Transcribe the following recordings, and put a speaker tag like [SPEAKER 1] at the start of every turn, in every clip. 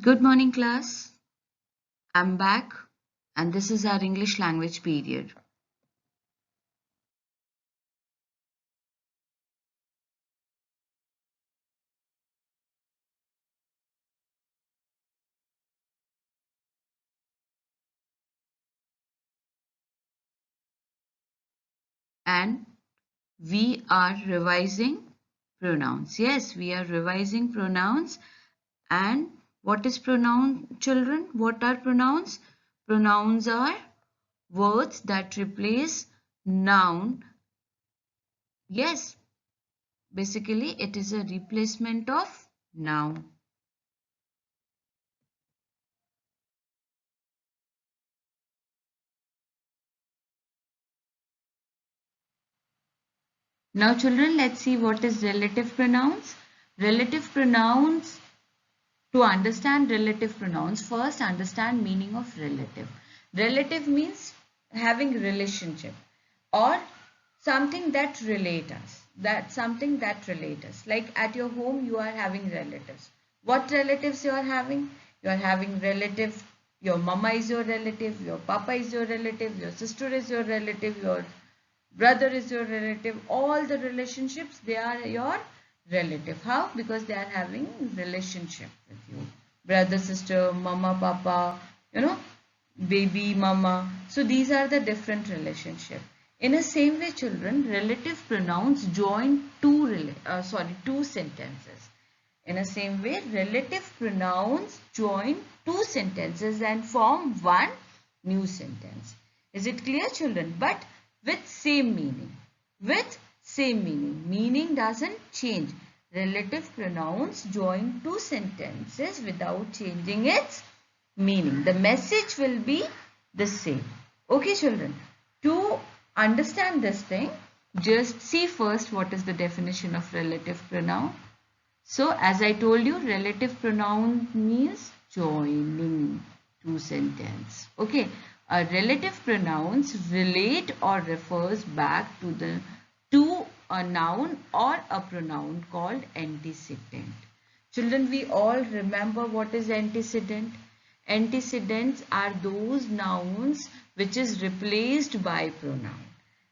[SPEAKER 1] Good morning, class. I'm back, and this is our English language period. And we are revising pronouns. Yes, we are revising pronouns. And what is pronoun, children? What are pronouns? Pronouns are words that replace noun. Yes, basically, it is a replacement of noun. Now, children, let's see what is relative pronouns. Relative pronouns. To understand relative pronouns, first understand meaning of relative. Relative means having relationship or something that relate us. That something that relate us. Like at your home, you are having relatives. What relatives you are having? You are having relative. Your mama is your relative. Your papa is your relative. Your sister is your relative. Your brother is your relative. All the relationships, they are your relative. How? Because they are having relationship with you. Brother, sister, mama, papa, baby, mama. So these are the different relationship. In the same way, children, relative pronouns join two sentences. In the same way, relative pronouns join two sentences and form one new sentence. Is it clear, children? But with same meaning. With same meaning. Meaning doesn't change. Relative pronouns join two sentences without changing its meaning. The message will be the same. Okay, children. To understand this thing, just see first what is the definition of relative pronoun. So, as I told you, relative pronoun means joining two sentences. Okay, a relative pronouns relate or refers back to a noun or a pronoun called antecedent. Children, we all remember what is antecedent. Antecedents are those nouns which is replaced by pronoun.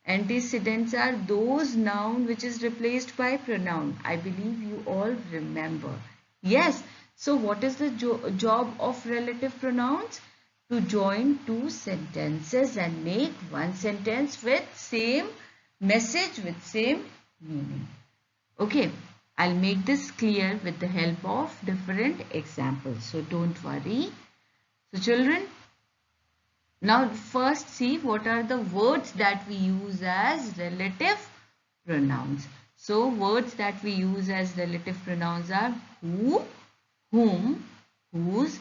[SPEAKER 1] Antecedents are those noun which is replaced by pronoun. I believe you all remember. Yes. So what is the job of relative pronouns? To join two sentences and make one sentence with same message, with same meaning. Okay. I'll make this clear with the help of different examples. So don't worry. So children, now first see what are the words that we use as relative pronouns. So words that we use as relative pronouns are who, whom, whose,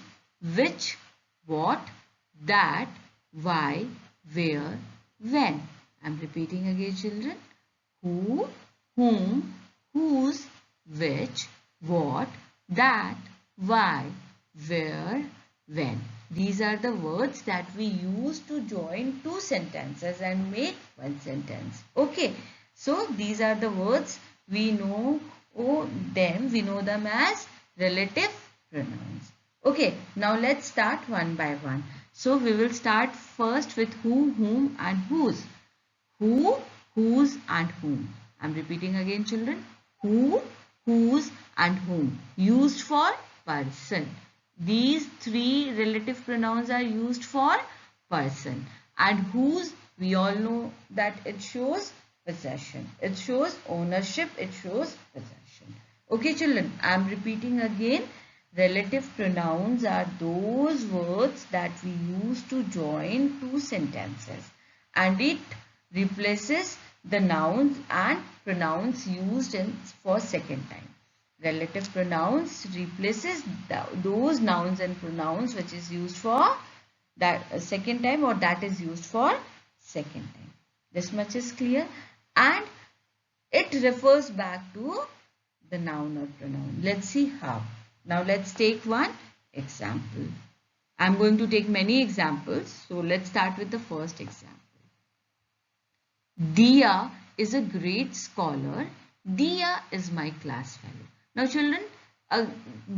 [SPEAKER 1] which, what, that, why, where, when. I'm repeating again, children. Who, whom, whose, which, what, that, why, where, when. These are the words that we use to join two sentences and make one sentence. Okay. So these are the words we know them as relative pronouns. Okay. Now let's start one by one. So we will start first with who, whom and whose. Who, whose and whom. I'm repeating again, children. Who, whose and whom. Used for person. These three relative pronouns are used for person. And whose, we all know that it shows possession. It shows ownership. It shows possession. Okay, children, I am repeating again. Relative pronouns are those words that we use to join two sentences. And it replaces the nouns and pronouns used for second time. Relative pronouns replaces those nouns and pronouns which is used for that second time or that is used for second time. This much is clear, and it refers back to the noun or pronoun. Let's see how. Now let's take one example. I'm going to take many examples. So let's start with the first example. Dia is a great scholar. Dia is my class fellow. Now children, a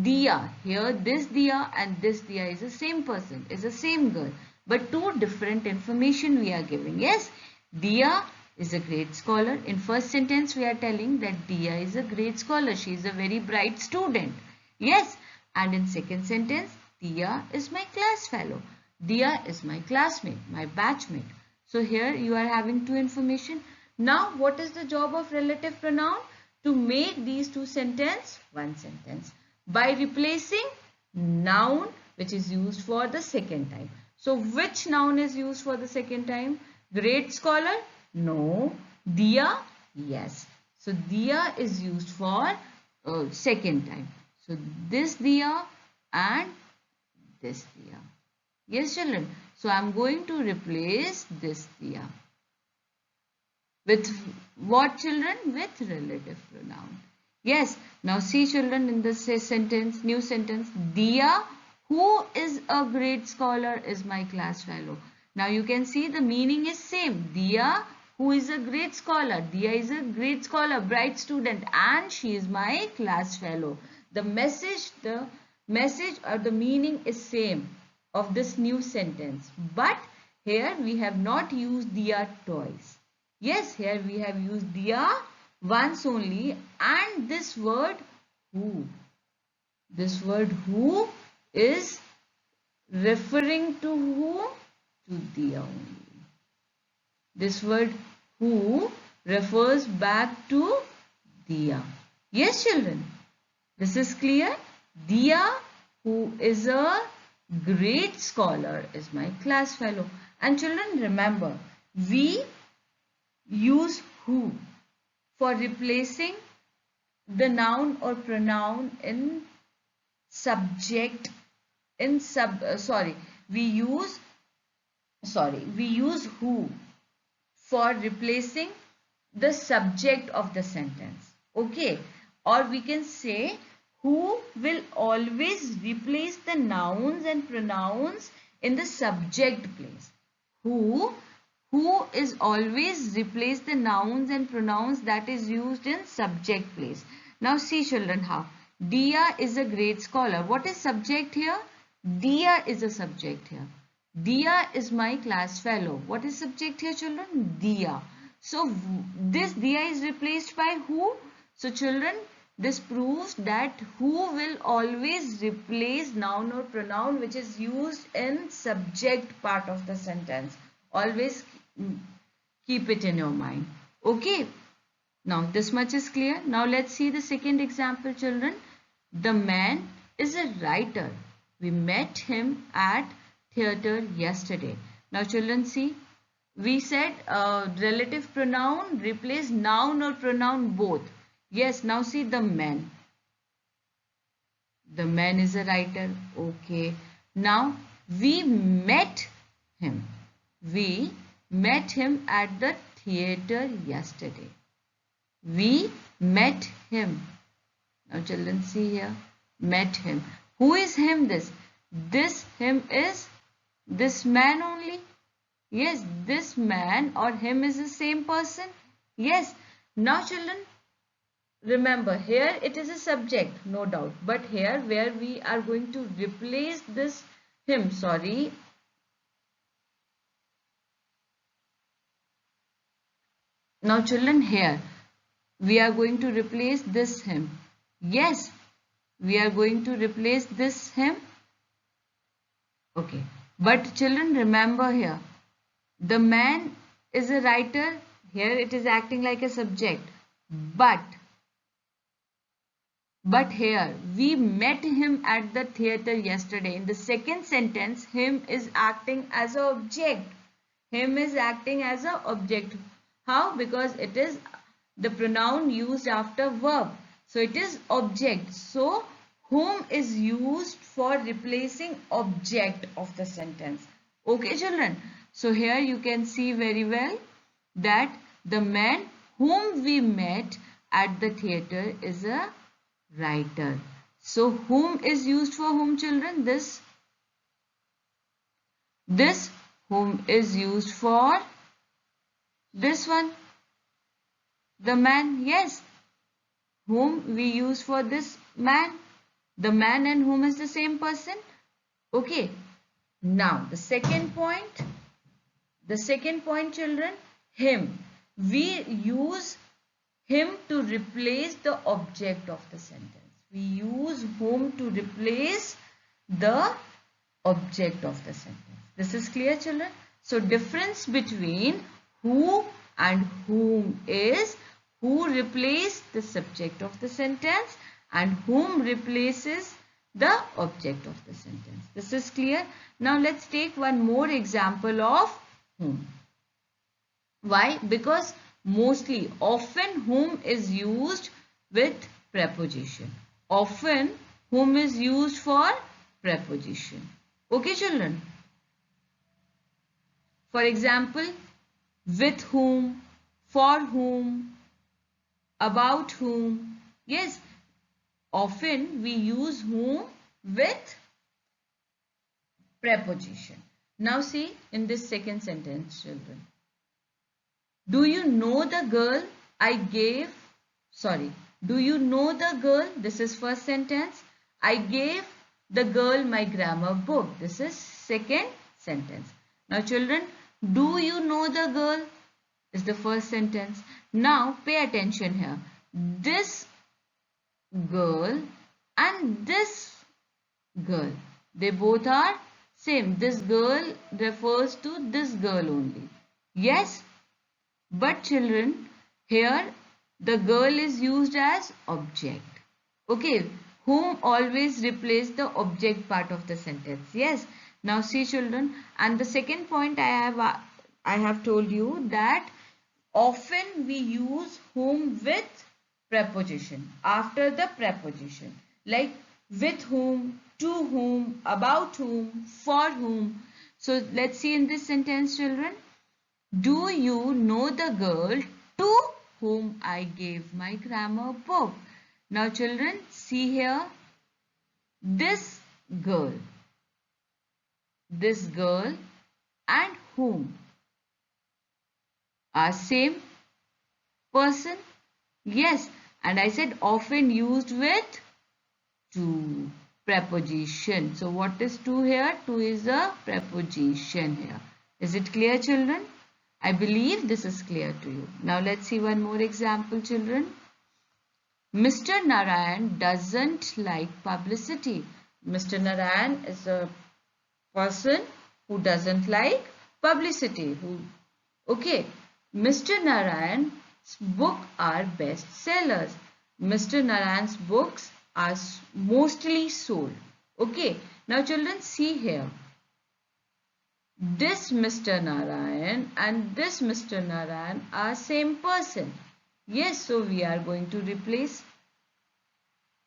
[SPEAKER 1] Diya. Here this Diya and this Diya is the same person, is the same girl. But two different information we are giving. Yes, Diya is a great scholar. In first sentence we are telling that Diya is a great scholar. She is a very bright student. Yes, and in second sentence, Diya is my class fellow. Diya is my classmate, my batchmate. So here you are having two information. Now what is the job of relative pronoun? To make these two sentences one sentence by replacing noun which is used for the second time. So which noun is used for the second time? Great scholar? No. Diya? Yes. So Diya is used for second time. So this Diya and this Diya. Yes, children. So I am going to replace this Diya. With what, children? With relative pronoun. Yes. Now see, children, in this sentence, new sentence, Diya, who is a great scholar, is my class fellow. Now you can see the meaning is same. Diya, who is a great scholar. Diya is a great scholar, bright student, and she is my class fellow. The message or the meaning is same of this new sentence. But here we have not used Diya twice. Yes, here we have used Diya once only, and this word who. This word who is referring to who? To Diya only. This word who refers back to Diya. Yes, children. This is clear. Diya, who is a great scholar, is my class fellow. And children, remember, we use who for replacing the noun or pronoun in subject we use who for replacing the subject of the sentence. Okay, or we can say who will always replace the nouns and pronouns in the subject place. Who is always replace the nouns and pronouns that is used in subject place. Now see, children, how Diya is a great scholar. What is subject here? Diya is a subject here. Diya is my class fellow. What is subject here, children? Diya. So this Diya is replaced by who? So children, this proves that who will always replace noun or pronoun which is used in subject part of the sentence. Always keep it in your mind. Okay. Now this much is clear. Now let's see the second example, children. The man is a writer. We met him at theatre yesterday. Now children, see, we said relative pronoun replace noun or pronoun both. Yes, now see the man. The man is a writer. Okay. Now we met him. We met him at the theatre yesterday. We met him. Now children, see here. Met him. Who is him this? This him is this man only. Yes, this man or him is the same person. Yes. Now children, remember here it is a subject, no doubt. But here where we are going to replace this him, Now children, here we are going to replace this him. Yes, we are going to replace this him. Okay. But children, remember here, the man is a writer. Here it is acting like a subject. But here we met him at the theatre yesterday. In the second sentence, him is acting as an object. Him is acting as an object. How? Because it is the pronoun used after verb. So it is object. So whom is used for replacing object of the sentence. Okay, children. So here you can see very well that the man whom we met at the theatre is a writer. So whom is used for whom, children? This whom is used for this one, the man. Yes, whom we use for this man. The man and whom is the same person. Okay. Now the second point. The second point, children, him. We use him to replace the object of the sentence. We use whom to replace the object of the sentence. This is clear, children? So difference between who and whom is who replaces the subject of the sentence and whom replaces the object of the sentence. This is clear? Now let's take one more example of whom. Why? Because mostly, often whom is used with preposition. Often whom is used for preposition. Okay, children? For example, with whom, for whom, about whom. Yes, often we use whom with preposition. Now see in this second sentence, children. Do you know the girl I gave? Sorry. Do you know the girl? This is first sentence. I gave the girl my grammar book. This is second sentence. Now children, do you know the girl? Is the first sentence. Now pay attention here. This girl and this girl, they both are same. This girl refers to this girl only. Yes? But children, here the girl is used as object. Okay, whom always replace the object part of the sentence. Yes. Now see children, and the second point I have told you that often we use whom with preposition after the preposition, like with whom, to whom, about whom, for whom. So let's see in this sentence, children. Do you know the girl to whom I gave my grammar book? Now children, see here. This girl and whom are same person. Yes, and I said often used with to preposition. So what is to here? To is a preposition here. Is it clear, children? I believe this is clear to you. Now let's see one more example, children. Mr. Narayan doesn't like publicity. Mr. Narayan is a person who doesn't like publicity. Okay. Mr. Narayan's books are bestsellers. Mr. Narayan's books are mostly sold. Okay. Now children, see here. This Mr. Narayan and this Mr. Narayan are same person. Yes, so we are going to replace,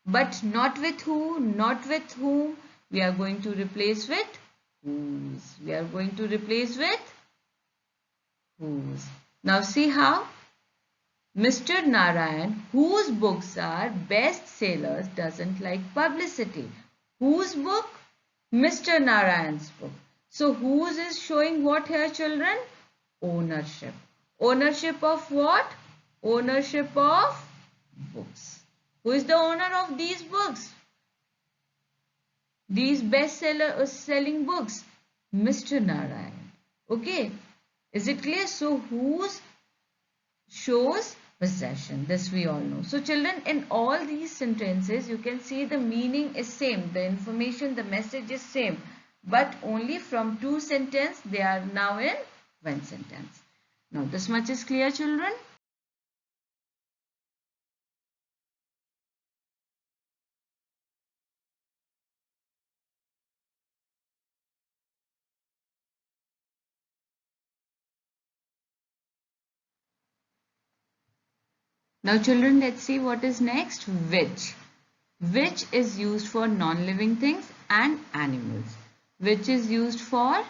[SPEAKER 1] but not with who, not with whom. We are going to replace with whose. We are going to replace with whose. Now see how. Mr. Narayan, whose books are bestsellers, doesn't like publicity. Whose book? Mr. Narayan's book. So whose is showing what here, children? Ownership. Ownership of what? Ownership of books. Who is the owner of these books? These selling books? Mr. Narayan. Okay. Is it clear? So whose shows possession. This we all know. So children, in all these sentences, you can see the meaning is same. The information, the message is same. But only from two sentences, they are now in one sentence. Now this much is clear, children. Now children, let's see what is next. Which. Which is used for non-living things and animals. Which is used for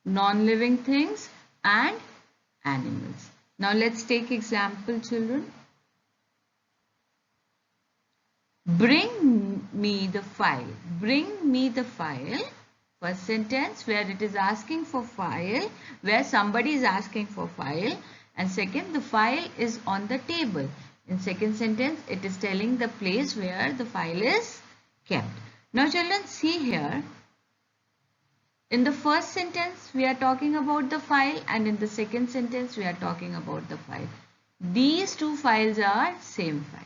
[SPEAKER 1] non-living things and animals. Now let's take example, children. Bring me the file. Bring me the file. First sentence where it is asking for file, where somebody is asking for file. And second, the file is on the table. In second sentence, it is telling the place where the file is kept. Now children, see here. In the first sentence, we are talking about the file, and in the second sentence, we are talking about the file. These two files are same file.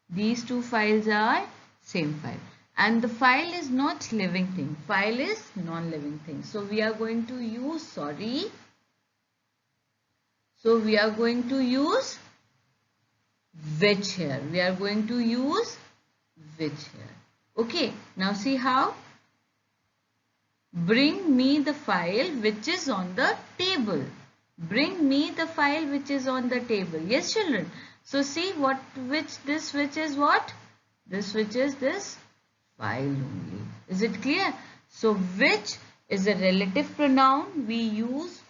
[SPEAKER 1] These two files are same file. And the file is not living thing. File is non-living thing. So we are going to use, we are going to use which here. We are going to use which here. Okay. Now see how. Bring me the file which is on the table. Bring me the file which is on the table. Yes, children. So see which is what? This which is this file only. Is it clear? So which is a relative pronoun we use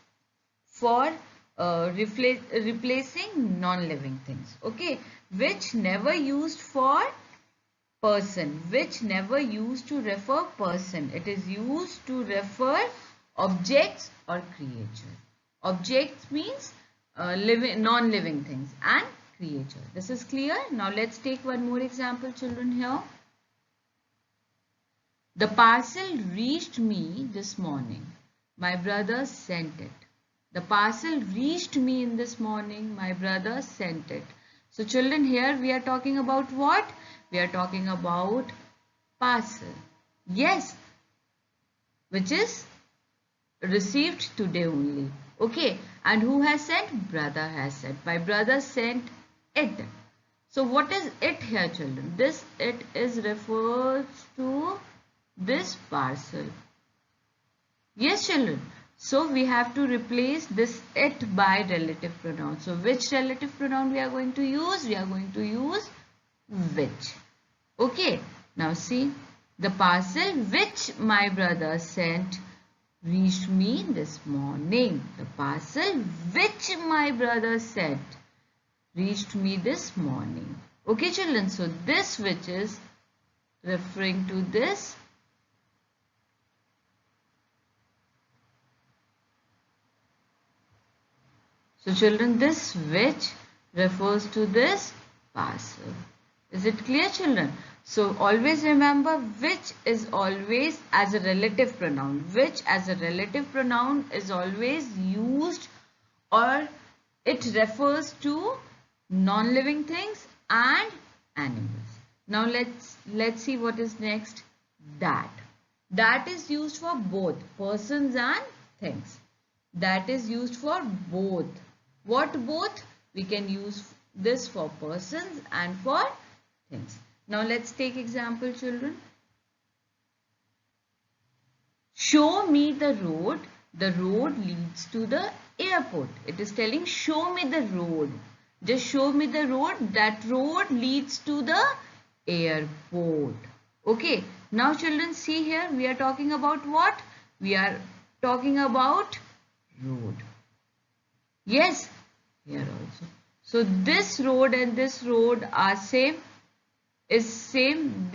[SPEAKER 1] for replacing non-living things. Okay. Which never used for person, which never used to refer person. It is used to refer objects or creature. Objects means non-living things, and creature. This is clear. Now let's take one more example, children, here. The parcel reached me this morning. My brother sent it. The parcel reached me in this morning. My brother sent it. So children, here we are talking about what? We are talking about parcel. Yes, which is received today only. Okay, and who has sent? Brother has sent. My brother sent it. So what is it here, children? This it is refers to this parcel. Yes, children. So we have to replace this it by relative pronoun. So which relative pronoun we are going to use? We are going to use which. Okay. Now see, the parcel which my brother sent reached me this morning. The parcel which my brother sent reached me this morning. Okay, children. So this which is referring to this. So children, this which refers to this parcel. Is it clear, children? So always remember, which is always as a relative pronoun. Which as a relative pronoun is always used, or it refers to non-living things and animals. Now let's see what is next. That. That is used for both persons and things. That is used for both. What both? We can use this for persons and for things. Now let's take example, children. Show me the road. The road leads to the airport. It is telling show me the road. Just show me the road. That road leads to the airport. Okay. Now children, see here. We are talking about what? We are talking about road. Yes, here also. So this road and this road are same. Is same.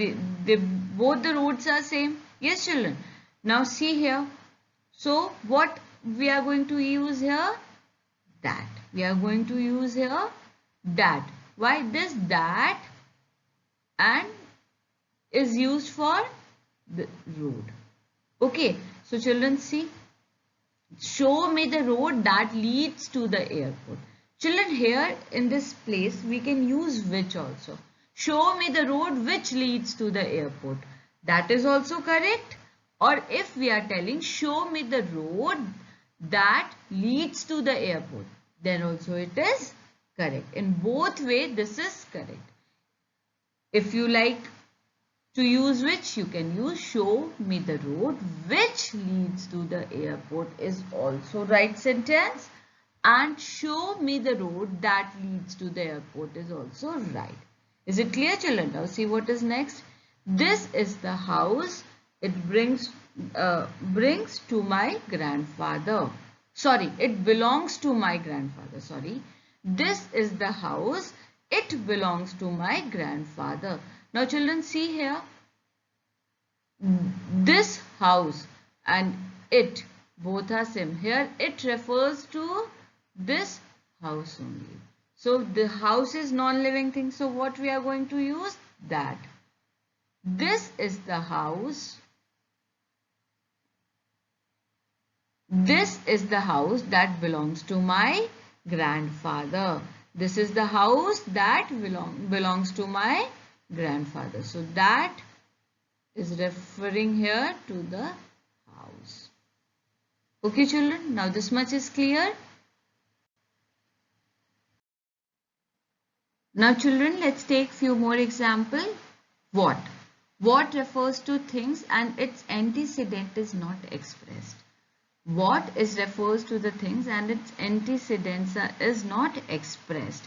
[SPEAKER 1] Both the roads are same. Yes, children. Now see here. So what we are going to use here? That. We are going to use here that. Why this that and is used for the road. Okay. So children, see. Show me the road that leads to the airport. Children, here in this place we can use which also. Show me the road which leads to the airport. That is also correct. Or if we are telling show me the road that leads to the airport, then also it is correct. In both ways this is correct. If you like to use which, you can use show me the road which leads to the airport is also right sentence, and show me the road that leads to the airport is also right. Is it clear, children? Now see what is next. This is the house. It brings to my grandfather. Sorry, it belongs to my grandfather. Sorry. This is the house. It belongs to my grandfather. Now children, see here. This house and it both are same. Here it refers to this house only. So the house is non-living thing. So what we are going to use? That. This is the house. This is the house that belongs to my grandfather. This is the house that belongs to my grandfather. So that is referring here to the house. Okay children, now this much is clear. Now children, let's take few more examples. What? What refers to things and its antecedent is not expressed. What is refers to the things and its antecedents is not expressed.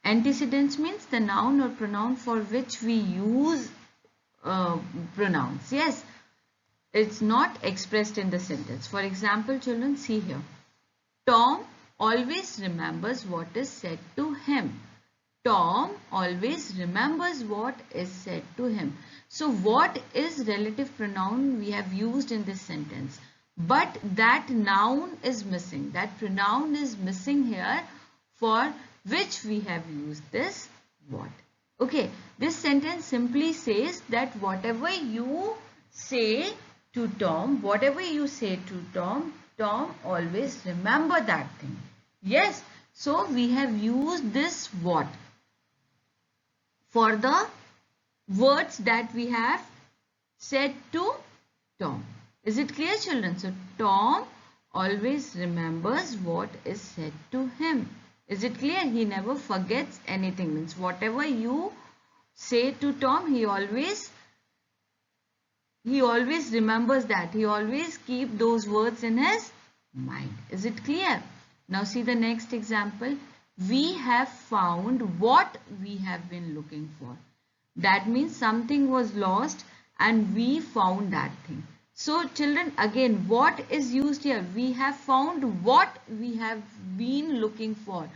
[SPEAKER 1] Antecedents means the noun or pronoun for which we use pronouns. Yes, it's not expressed in the sentence. For example, children, see here. Tom always remembers what is said to him. Tom always remembers what is said to him. So what is relative pronoun we have used in this sentence? But that noun is missing. That pronoun is missing here for which we have used this what. Okay, this sentence simply says that whatever you say to Tom, Tom always remember that thing. Yes, so we have used this what for the words that we have said to Tom. Is it clear children? So Tom always remembers what is said to him. Is it clear? He never forgets anything. Means whatever you say to Tom, he always remembers that. He always keep those words in his mind. Is it clear? Now see the next example. We have found what we have been looking for. That means something was lost and we found that thing. So children, again, what is used here? We have found what we have been looking for.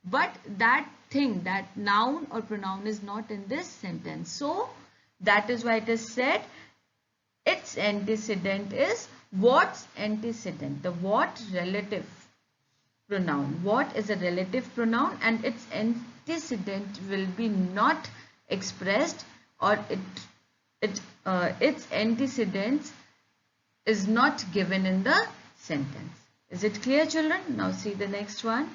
[SPEAKER 1] But that thing, that noun or pronoun is not in this sentence. So that is why it is said its antecedent is what's antecedent. The what relative pronoun. What is a relative pronoun and its antecedent will be not expressed, or its antecedents is not given in the sentence. Is it clear children? Now see the next one.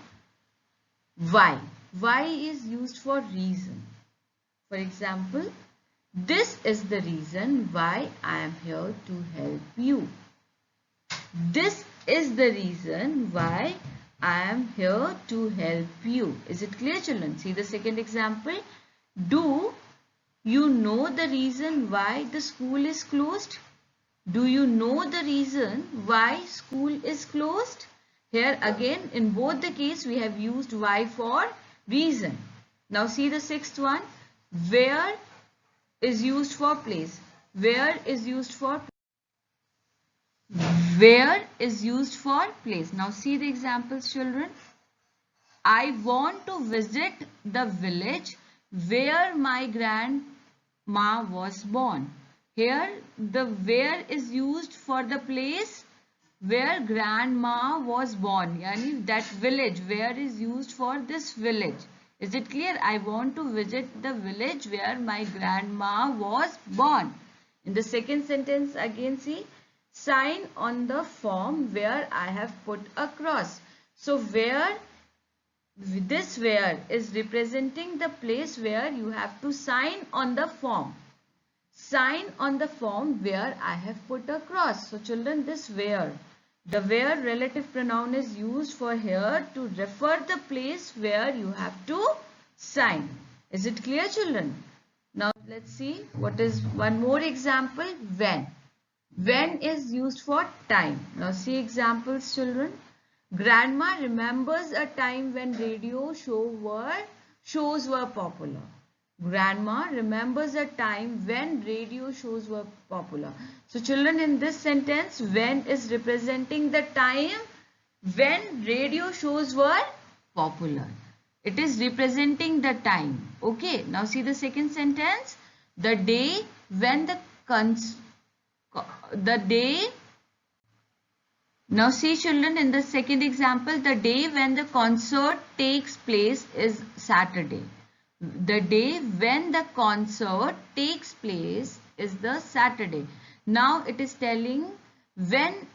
[SPEAKER 1] Why? Why is used for reason. For example, this is the reason why I am here to help you. This is the reason why I am here to help you. Is it clear children? See the second example. Do you know the reason why the school is closed? Do you know the reason why school is closed? Here again in both the case we have used why for reason. Now see the sixth one. Where is used for place. Where is used for Where is used for place. Now see the examples children. I want to visit the village where my grandma was born. Here the where is used for the place where grandma was born. Yani that village, where is used for this village. Is it clear? I want to visit the village where my grandma was born. In the second sentence again see, sign on the form where I have put a cross. So where, this where is representing the place where you have to sign on the form. Sign on the form where I have put a cross. So children, this where, the where relative pronoun is used for here to refer the place where you have to sign. Is it clear children? Now let's see what is one more example. When. When is used for time. Now see examples children. Grandma remembers a time when radio shows were popular. Grandma remembers a time when radio shows were popular. So children, in this sentence, when is representing the time when radio shows were popular. It is representing the time. Okay. Now see the second sentence. The day when the Now see children, in the second example, the day when the concert takes place is Saturday. The day when the concert takes place is the Saturday. Now it is telling when,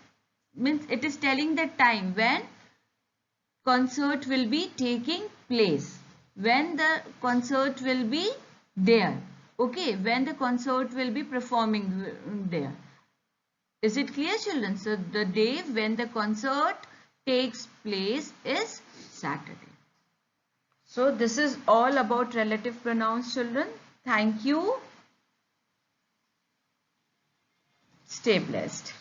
[SPEAKER 1] means it is telling the time when concert will be taking place. When the concert will be there. Okay, when the concert will be performing there. Is it clear children? So the day when the concert takes place is Saturday. So this is all about relative pronouns children. Thank you. Stay blessed.